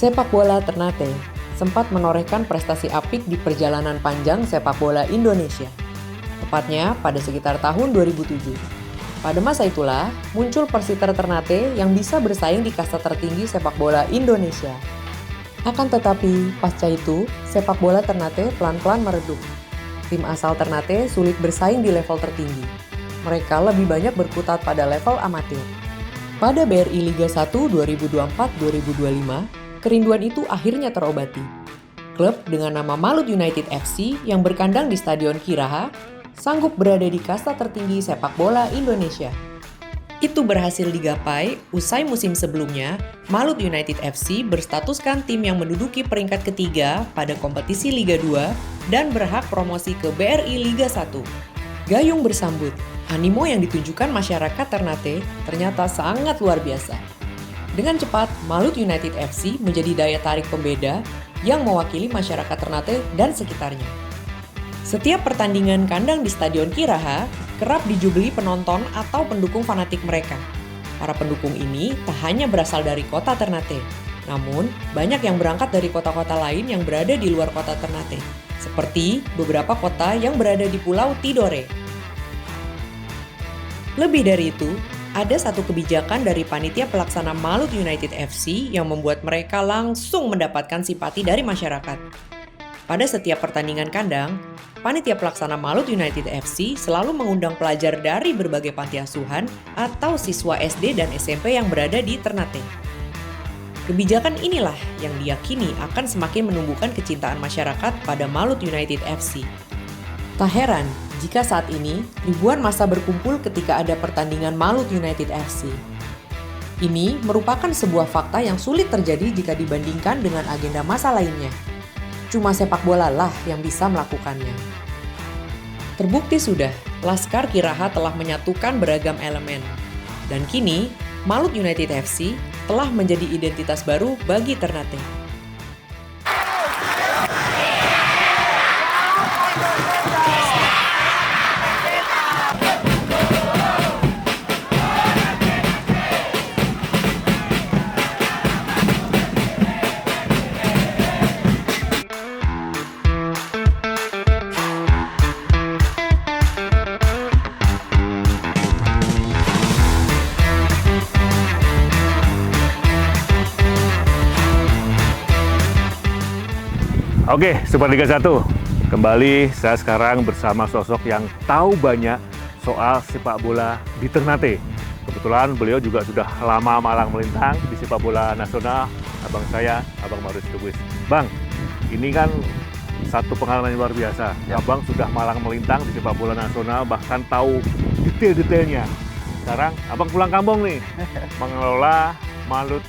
Sepak bola Ternate sempat menorehkan prestasi apik di perjalanan panjang sepak bola Indonesia. Tepatnya pada sekitar tahun 2007. Pada masa itulah muncul Persiter Ternate yang bisa bersaing di kasta tertinggi sepak bola Indonesia. Akan tetapi, pasca itu, sepak bola Ternate pelan-pelan meredup. Tim asal Ternate sulit bersaing di level tertinggi. Mereka lebih banyak berkutat pada level amatir. Pada BRI Liga 1 2024-2025, kerinduan itu akhirnya terobati. Klub dengan nama Malut United FC yang berkandang di Stadion Kiraha sanggup berada di kasta tertinggi sepak bola Indonesia. Itu berhasil digapai usai musim sebelumnya, Malut United FC berstatuskan tim yang menduduki peringkat ketiga pada kompetisi Liga 2 dan berhak promosi ke BRI Liga 1. Gayung bersambut, animo yang ditunjukkan masyarakat Ternate ternyata sangat luar biasa. Dengan cepat, Malut United FC menjadi daya tarik pembeda yang mewakili masyarakat Ternate dan sekitarnya. Setiap pertandingan kandang di Stadion Kiraha kerap dijubeli penonton atau pendukung fanatik mereka. Para pendukung ini tak hanya berasal dari kota Ternate, namun banyak yang berangkat dari kota-kota lain yang berada di luar kota Ternate, seperti beberapa kota yang berada di Pulau Tidore. Lebih dari itu, ada satu kebijakan dari panitia pelaksana Malut United FC yang membuat mereka langsung mendapatkan simpati dari masyarakat. Pada setiap pertandingan kandang, panitia pelaksana Malut United FC selalu mengundang pelajar dari berbagai panti asuhan atau siswa SD dan SMP yang berada di Ternate. Kebijakan inilah yang diyakini akan semakin menumbuhkan kecintaan masyarakat pada Malut United FC. Tak heran jika saat ini ribuan massa berkumpul ketika ada pertandingan Malut United FC. Ini merupakan sebuah fakta yang sulit terjadi jika dibandingkan dengan agenda massa lainnya. Cuma sepak bola lah yang bisa melakukannya. Terbukti sudah, Laskar Kiraha telah menyatukan beragam elemen. Dan kini, Malut United FC telah menjadi identitas baru bagi Ternate. Oke, Super Liga 1. Kembali saya sekarang bersama sosok yang tahu banyak soal sepak bola di Ternate. Kebetulan beliau juga sudah lama malang melintang di sepak bola nasional. Abang saya, Abang Marius Lubis. Bang, ini kan satu pengalaman yang luar biasa. Ya. Abang sudah malang melintang di sepak bola nasional, bahkan tahu detail-detailnya. Sekarang Abang pulang kampung nih, mengelola Malut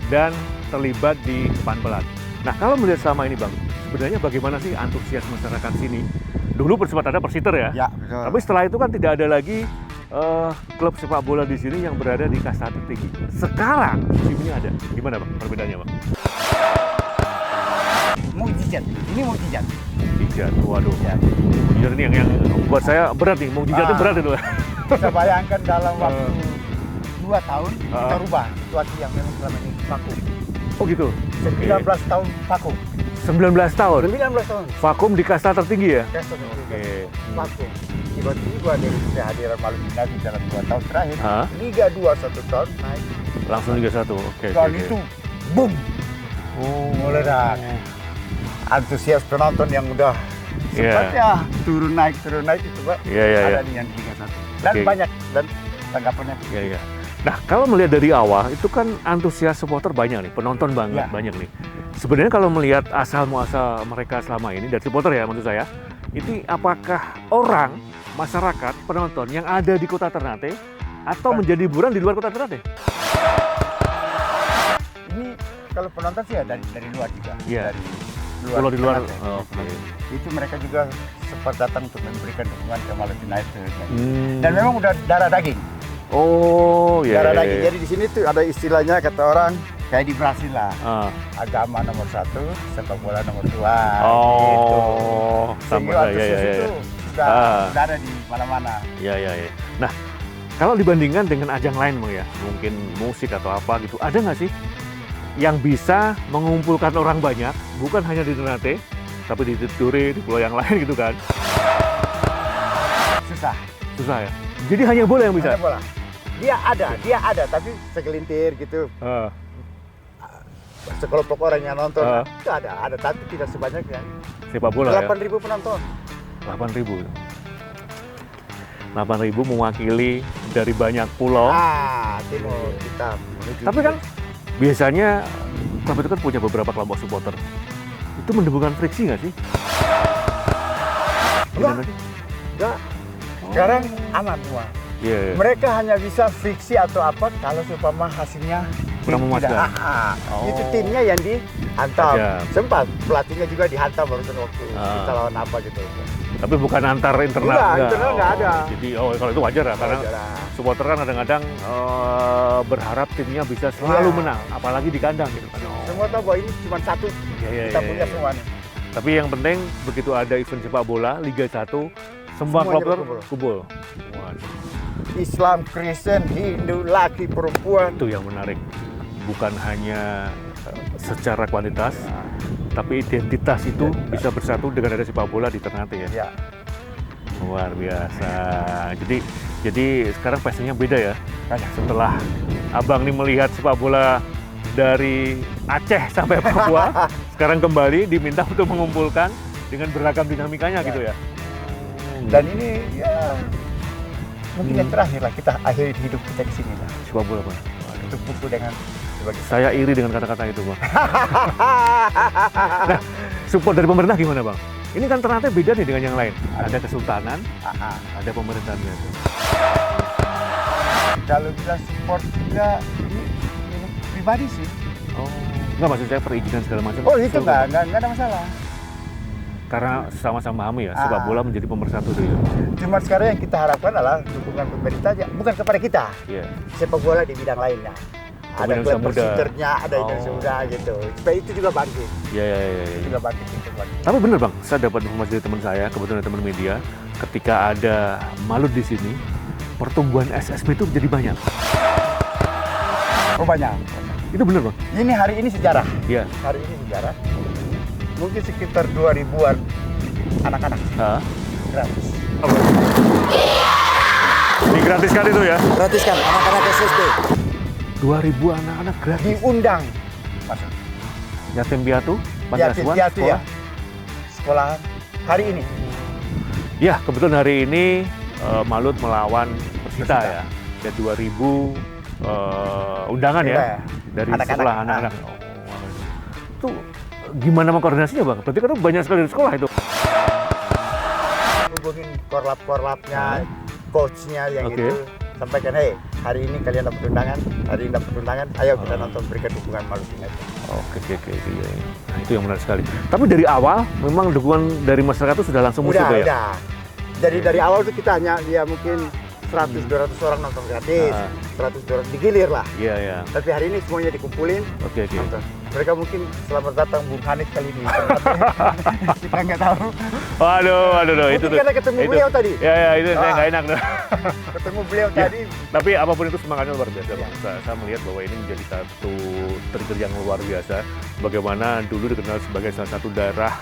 dan terlibat di Panpelan. Nah, kalau melihat selama ini Bang, sebenarnya bagaimana sih antusias masyarakat sini? Dulu sempat ada Persiter ya? Ya, betul. Tapi setelah itu kan tidak ada lagi klub sepak bola di sini yang berada di kasta tertinggi. Sekarang musim ini ada. Gimana Bang perbedaannya Bang? Mukjizat, ini mukjizat. Mukjizat, waduh. Ya. Mukjizat ini yang buat saya berat nih. Mukjizat itu berat itu. Bisa bayangkan dalam waktu 2 tahun kita rubah situasi yang memang selama ini vakum. Oh gitu? 19 tahun vakum. 19 tahun? 19 tahun. Vakum di kasta tertinggi ya? Kasta Oke. vakum. Tiba-tiba dari kehadiran Malut United dalam 2 tahun terakhir, Hah? Liga 2 1 tahun naik. Langsung Liga 1, oke. Dan itu, boom! Meledak. Antusias penonton yang udah sempat ya turun naik itu Pak. Iya, iya, ada iya. nih yang di Liga 1. Dan Oke. banyak, dan tanggapannya. Iya, iya. Nah, kalau melihat dari awal, itu kan antusias supporter banyak nih, penonton banget, Ya. banyak nih. Sebenarnya kalau melihat asal muasal mereka selama ini, dari supporter ya maksud saya, itu apakah orang, masyarakat, penonton yang ada di kota Ternate, atau menjadi hiburan di luar kota Ternate? Ini kalau penonton sih ya dari luar juga. Iya. Dari Kalau di luar, Ternate. oh, oke. Itu mereka juga sempat datang untuk memberikan dukungan ke Malut United. Hmm. Dan memang udah darah daging. Oh, iya. Darah iya, daging. iya. Jadi di sini tuh ada istilahnya kata orang kayak di Brasil lah. Ah. Agama nomor 1, sepak bola nomor 2. Oh, gitu. sama Sehingga ya, ya, antusias ya. itu udah ada di mana-mana. Iya, iya, iya. Nah, kalau dibandingkan dengan ajang lain Bang ya, mungkin musik atau apa gitu, ada nggak sih yang bisa mengumpulkan orang banyak, bukan hanya di Ternate, tapi di Tidore, di pulau yang lain gitu kan. Susah. Susah ya? Jadi hanya bola yang bisa? Hanya bola. Dia ada, tapi segelintir gitu. Sekelompok orang yang nonton, itu ada, tapi tidak sebanyak ya. Sepak bola 8.000 penonton. 8.000. 8.000 mewakili dari banyak pulau. Timur kita. Tapi kan biasanya klub itu kan punya beberapa kelompok supporter. Itu menimbulkan friksi nggak sih? Enggak. Sekarang aman semua. Iya. Mereka hanya bisa friksi atau apa kalau seumpama hasilnya Kurang memuaskan. Itu timnya yang dihantam. Aja. Sempat pelatihnya juga dihantam baru waktu kita lawan apa gitu. Tapi bukan antar internal. Enggak, internal nggak ada. Jadi kalau itu wajar ya, karena Wajar lah. supporter kan kadang-kadang berharap timnya bisa selalu menang, apalagi di kandang gitu kan. Semua tahu bahwa ini cuma satu. Kita punya semua nih. Tapi yang penting begitu ada event sepak bola Liga 1, semua klub kumpul. Islam, Kristen, Hindu, laki, perempuan. Itu yang menarik. Bukan hanya secara kuantitas, tapi identitas itu bisa bersatu dengan ada sepak bola di Ternate ya. Ya. Luar biasa. Jadi sekarang passionnya beda ya. Setelah abang nih melihat sepak bola dari Aceh sampai Papua, sekarang kembali diminta untuk mengumpulkan dengan beragam dinamikanya gitu ya. Dan ini ya mungkin yang terakhir lah kita akhiri hidup kita di sini lah. Sepak bola Bang. Tutup buku dengan sebagai Saya iri dengan kata-kata itu Bang. Nah, support dari pemerintah gimana Bang? Ini kan Ternate beda nih dengan yang lain. Ada kesultanan, ada pemerintahannya. Kalau kita support juga ini pribadi sih. Oh, enggak maksud saya perizinan segala macam. Oh itu enggak ada masalah. Karena sama-sama paham ya, sepak bola menjadi pemersatu tuh ya. Cuma sekarang yang kita harapkan adalah dukungan pemerintah aja, bukan kepada kita. Iya. Sepak bola di bidang lainnya. Ada klub persiternya, ada Indonesia Muda gitu. Supaya itu juga bangkit. Iya. Itu juga bangkit. Tapi bener Bang, saya dapat informasi dari teman saya, kebetulan dari teman media, ketika ada Malut di sini, pertumbuhan SSB itu jadi banyak. Oh banyak. Itu bener Bang? Ini hari ini sejarah. Iya. Hari ini sejarah. Mungkin sekitar 2.000-an anak-anak. Gratis. Ini gratis kan itu ya? Gratis kan anak-anak SSB. 2.000 anak-anak gratis. Diundang. Masuk. Yatim piatu, panti asuhan, Yatim sekolah. ya. Sekolahan hari ini. Ya, kebetulan hari ini Malut melawan Persita ya. Ada 2.000 undangan ya dari sekolah anak-anak. Itu gimana koordinasinya Bang? Berarti kan banyak sekali dari sekolah itu. Hubungin korlap-korlapnya, coachnya yang itu. Sampaikan, hey, hari ini kalian dapat undangan, hari ini dapat undangan, ayo kita nonton, berikan dukungan Malut United. Oke. Nah itu yang menarik sekali. Tapi dari awal memang dukungan dari masyarakat itu sudah langsung muncul ya? Udah. Jadi dari awal tuh kita hanya mungkin 100-200 orang nonton gratis, 100-200 digilir lah. Iya. Tapi hari ini semuanya dikumpulin. Oke. Nonton. Mereka mungkin selamat datang Bung Hanif kali ini. Kita nggak tahu. Waduh, itu tuh. Kita ketemu beliau tadi. Ya, itu saya nggak enak. Ketemu beliau tadi. Tapi apapun itu semangatnya luar biasa. Bang. Saya melihat bahwa ini menjadi satu trigger yang luar biasa. Bagaimana dulu dikenal sebagai salah satu daerah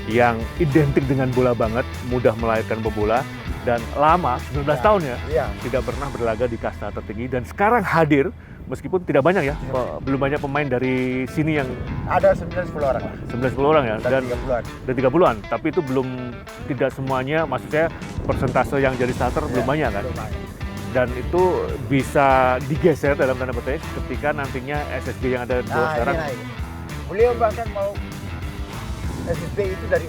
yang identik dengan bola banget, mudah melahirkan pebola, dan lama, 19 tahun ya, tidak pernah berlaga di kasta tertinggi, dan sekarang hadir, meskipun tidak banyak ya, belum banyak pemain dari sini yang ada 9-10 orang lah. 9-10 orang ya, dan 30-an. Dan 30-an, tapi itu belum, tidak semuanya, maksudnya persentase yang jadi starter belum banyak kan. Belum banyak. Dan itu bisa digeser dalam tanda petik ketika nantinya SSB yang ada sekarang. Beliau bahkan mau SSB itu dari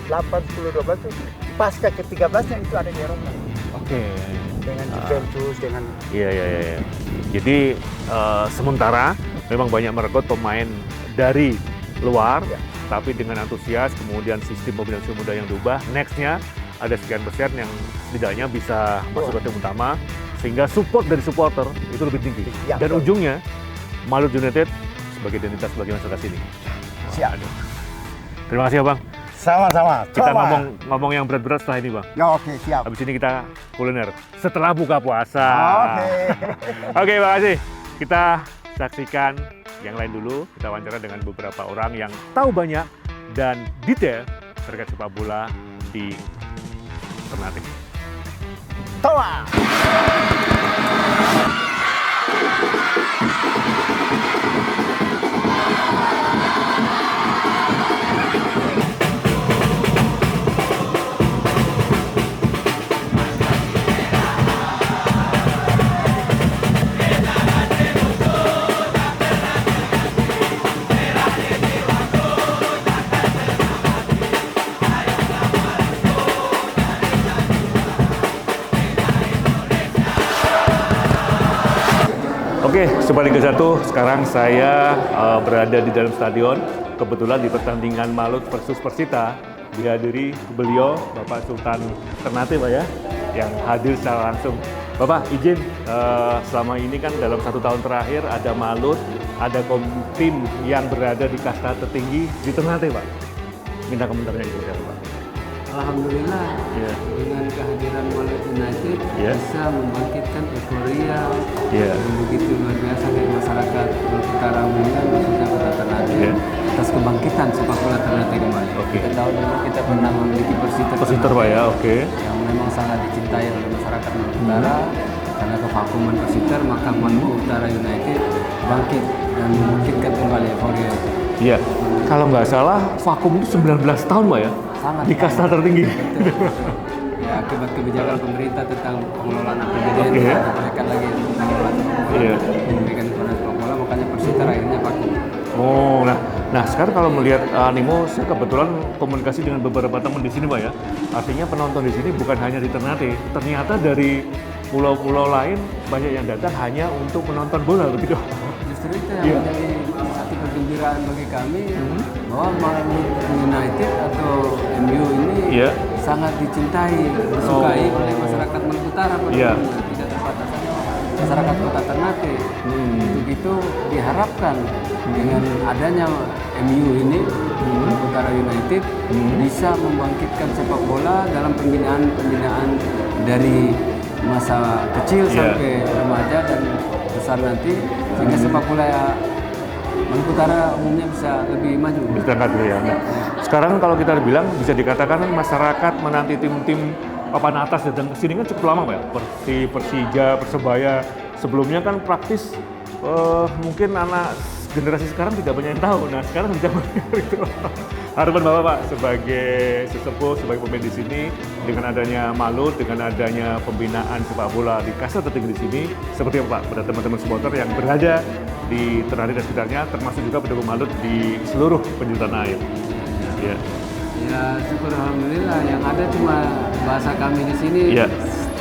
8-10-12 itu pasca ke-13-nya itu ada di Eropa. Oke. Dengan Juventus, dengan... Iya. Jadi sementara memang banyak merekrut pemain dari luar, tapi dengan antusias, kemudian sistem mobilisasi muda yang diubah, next-nya ada sekian persen yang setidaknya bisa masuk ke tim utama, sehingga support dari supporter itu lebih tinggi. Ya, dan ujungnya, Malut United sebagai identitas bagi masyarakat sini. Siap. Terima kasih ya Bang. Sama-sama. Kita ngomong yang berat-berat setelah ini Bang. Ya oke, siap. Habis ini kita kuliner setelah buka puasa. Oke. Oke, makasih. Kita saksikan yang lain dulu. Kita wawancara dengan beberapa orang yang tahu banyak dan detail terkait sepak bola di Ternate. Toa! Oke, Sobat Liga 1, sekarang saya berada di dalam stadion. Kebetulan di pertandingan Malut versus Persita dihadiri beliau, Bapak Sultan Ternate, Pak ya, yang hadir secara langsung. Bapak, izin, selama ini kan dalam 1 tahun terakhir ada Malut, ada tim yang berada di kasta tertinggi di Ternate, Pak. Minta komentarnya itu, ya, Pak. Alhamdulillah, dengan kehadiran Malut United bisa membangkitkan euforia yang begitu luar biasa dari masyarakat Utara Umumnya, khususnya Kota Ternate, atas kebangkitan sepak bola Ternate kembali. Kita tahu dulu kita pernah memiliki Persita Pak ya, yang memang sangat dicintai oleh masyarakat Maluku Utara. Karena kevakuman Persita, maka Maluku Utara United bangkit dan membangkitkan kembali euforia itu. Iya, kalau nggak salah vakum itu 19 tahun, Pak ya? Sangat di kasta tertinggi. Betul. Ya, akibat kebijakan pemerintah tentang pengelolaan APBD mereka lagi memberikan kepada sepak bola, makanya Persita akhirnya vakum. Oh, nah sekarang kalau melihat animo, saya kebetulan komunikasi dengan beberapa teman di sini, Pak ya. Artinya penonton di sini bukan hanya di Ternate, ternyata dari pulau-pulau lain banyak yang datang hanya untuk menonton bola begitu. Justru itu yang menjadi satu kegembiraan bagi kami bahwa Malut United atau MU ini sangat dicintai, disukai oleh masyarakat Maluku Utara, tidak terbatas hanya masyarakat Kota Ternate. Untuk itu diharapkan dengan adanya MU ini, Maluku Utara United, bisa membangkitkan sepak bola dalam pembinaan dari masa kecil sampai remaja dan besar nanti, sehingga sepak bola Maluku Utara umumnya bisa lebih maju. Bisa ya. Nah, sekarang kalau kita bilang bisa dikatakan masyarakat menanti tim-tim papan atas datang ke sini kan cukup lama, Pak ya. Seperti Persija, Persebaya. Sebelumnya kan praktis mungkin anak generasi sekarang tidak banyak yang tahu. Nah, sekarang bisa itu. Harapan Bapak, Pak, sebagai sesepuh, sebagai pemain di sini, dengan adanya Malut, dengan adanya pembinaan sepak bola di kasta tertinggi di sini, seperti apa, Pak, pada teman-teman supporter yang berada di Ternate dan sekitarnya, termasuk juga pendukung Malut di seluruh penjuru tanah air. Ya, syukur alhamdulillah. Yang ada cuma bahasa kami di sini.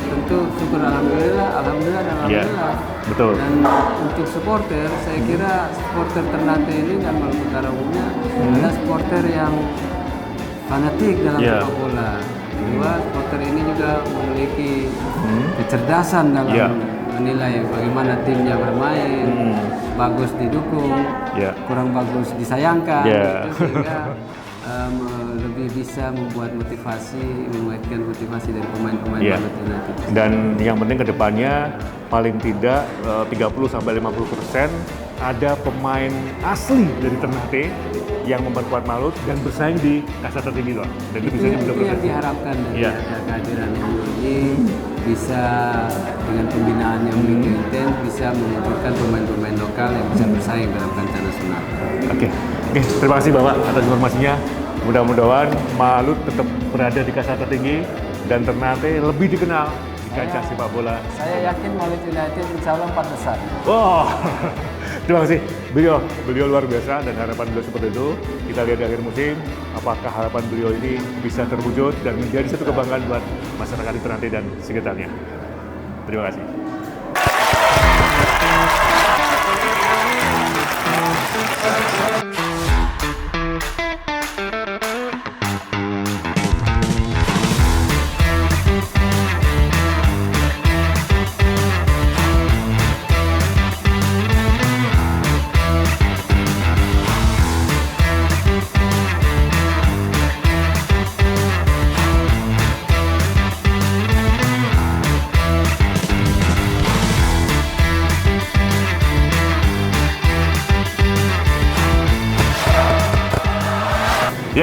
Tentu syukur alhamdulillah dan alhamdulillah. Betul. Dan untuk supporter, saya kira supporter Ternate ini dan Maluku Utara umumnya adalah supporter yang fanatik dalam sepak bola. Kedua, supporter ini juga memiliki kecerdasan dalam menilai bagaimana timnya bermain, bagus didukung, kurang bagus disayangkan, gitu, sehingga lebih bisa membuat menguatkan motivasi dari pemain-pemain Malut United. Dan yang penting kedepannya paling tidak 30-50% ada pemain asli dari Ternate yang memperkuat Malut dan bersaing di kasta tertinggi, Pak. Dan itu bisa yang diharapkan dari kehadiran ini, bisa dengan pembinaan yang begitu intens bisa memunculkan pemain-pemain lokal yang bisa bersaing dalam kancah nasional. Oke, terima kasih Bapak atas informasinya. Mudah-mudahan Malut tetap berada di kasta tertinggi dan Ternate lebih dikenal di kancah sepak bola. Saya yakin Malut United insya Allah 4 besar. Wow, terima kasih. Beliau luar biasa dan harapan beliau seperti itu. Kita lihat di akhir musim, apakah harapan beliau ini bisa terwujud dan menjadi satu kebanggaan buat masyarakat di Ternate dan sekitarnya. Terima kasih.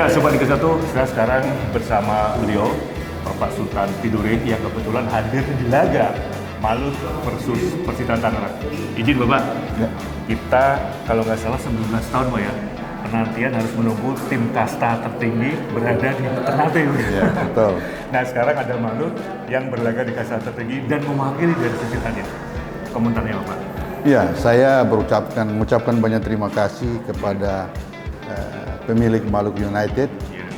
Ya, Sobat Liga 1, saya sekarang bersama beliau, Bapak Sultan Tidore, yang kebetulan hadir di laga Malut versus Persita Tangerang. Izin Bapak, kita kalau nggak salah 19 tahun Pak ya, penantian harus menunggu tim kasta tertinggi berada di Ternate. Ya, betul. Nah, sekarang ada Malut yang berlaga di kasta tertinggi dan mewakili dari sisi tadi. Komentarnya Bapak? Ya, saya mengucapkan banyak terima kasih kepada pemilik Maluku United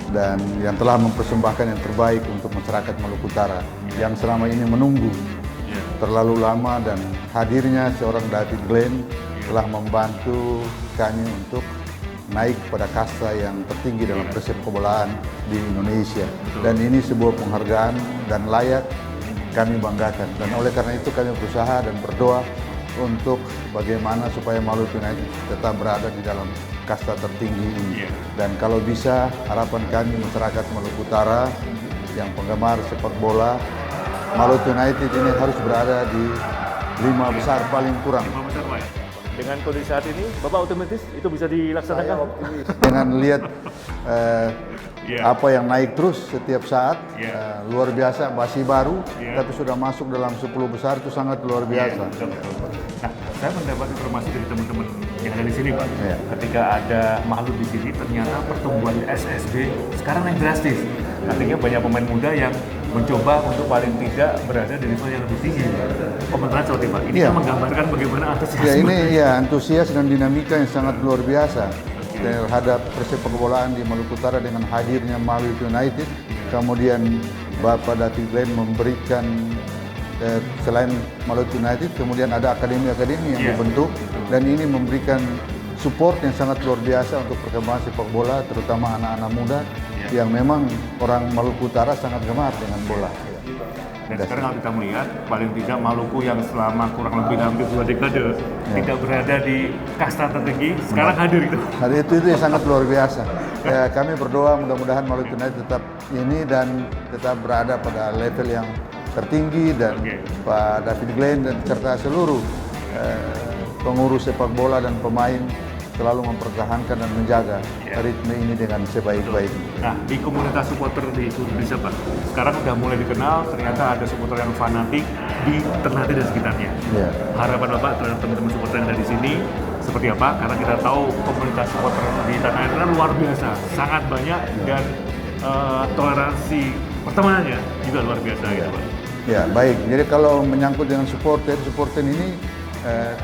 dan yang telah mempersembahkan yang terbaik untuk masyarakat Maluku Utara yang selama ini menunggu terlalu lama, dan hadirnya seorang David Glenn telah membantu kami untuk naik pada kasta yang tertinggi dalam persepak bolaan di Indonesia. Dan ini sebuah penghargaan dan layak kami banggakan. Dan oleh karena itu kami berusaha dan berdoa untuk bagaimana supaya Maluku United tetap berada di dalam kasta tertinggi ini. Dan kalau bisa, harapan kami masyarakat Maluku Utara yang penggemar sepak bola, Maluku United ini harus berada di 5 besar paling kurang. 5 besar Pak ya? Dengan kondisi saat ini, Bapak otomatis itu bisa dilaksanakan? Dengan lihat apa yang naik terus setiap saat, luar biasa, masih baru, tapi sudah masuk dalam 10 besar, itu sangat luar biasa. Betul. Nah, saya mendapat informasi dari teman-teman yang ada di sini Pak. Ketika ada Malut di sini, ternyata pertumbuhan SSB sekarang naik drastis. Artinya banyak pemain muda yang mencoba untuk paling tidak berada di level yang lebih tinggi. Komentar seperti Pak, ini kan menggambarkan bagaimana antusiasme. Ya, ini antusias dan dinamika yang sangat luar biasa terhadap persepak bolaan di Maluku Utara dengan hadirnya Maluku United. Kemudian Bapak David Glenn memberikan selain Maluku United, kemudian ada akademi-akademi yang dibentuk, dan ini memberikan support yang sangat luar biasa untuk perkembangan sepak bola, terutama anak-anak muda yang memang orang Maluku Utara sangat gemar dengan bola. Dan sekarang kalau kita melihat, paling tidak Maluku yang selama kurang lebih hampir 2 dekade tidak berada di kasta tertinggi, sekarang hadir itu. Hari itu yang sangat luar biasa. Ya, kami berdoa mudah-mudahan Maluku United tetap ini dan tetap berada pada level yang tertinggi, dan Pak David Glenn dan serta seluruh pengurus sepak bola dan pemain selalu mempertahankan dan menjaga ritme ini dengan sebaik-baiknya. Nah, di komunitas supporter di Indonesia Pak, sekarang sudah mulai dikenal, ternyata ada supporter yang fanatik di Ternate dan sekitarnya. Harapan Bapak terhadap teman-teman supporter yang ada di sini seperti apa? Karena kita tahu komunitas supporter di tanah air luar biasa, sangat banyak, dan toleransi pertemanannya juga luar biasa gitu Pak. Ya, baik. Jadi kalau menyangkut dengan supporter ini,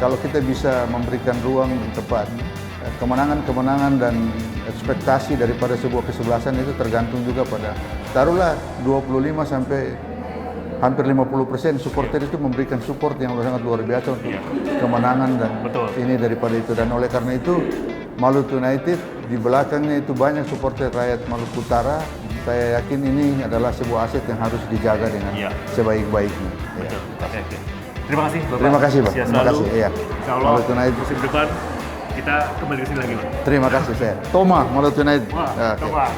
kalau kita bisa memberikan ruang dan tempat, kemenangan-kemenangan dan ekspektasi daripada sebuah kesebelasan itu tergantung juga pada, taruhlah 25 sampai hampir 50% supporter itu memberikan support yang sangat luar biasa untuk kemenangan dan ini daripada itu. Dan oleh karena itu Maluku United di belakangnya itu banyak supporter rakyat Maluku Utara. Saya yakin ini adalah sebuah aset yang harus dijaga dengan sebaik-baiknya. Terima kasih Bapak. Terima kasih Pak. Terima kasih. Insya Allah musim depan kita kembali ke sini lagi Pak. Terima kasih saya. Toma Maluku United. Toma.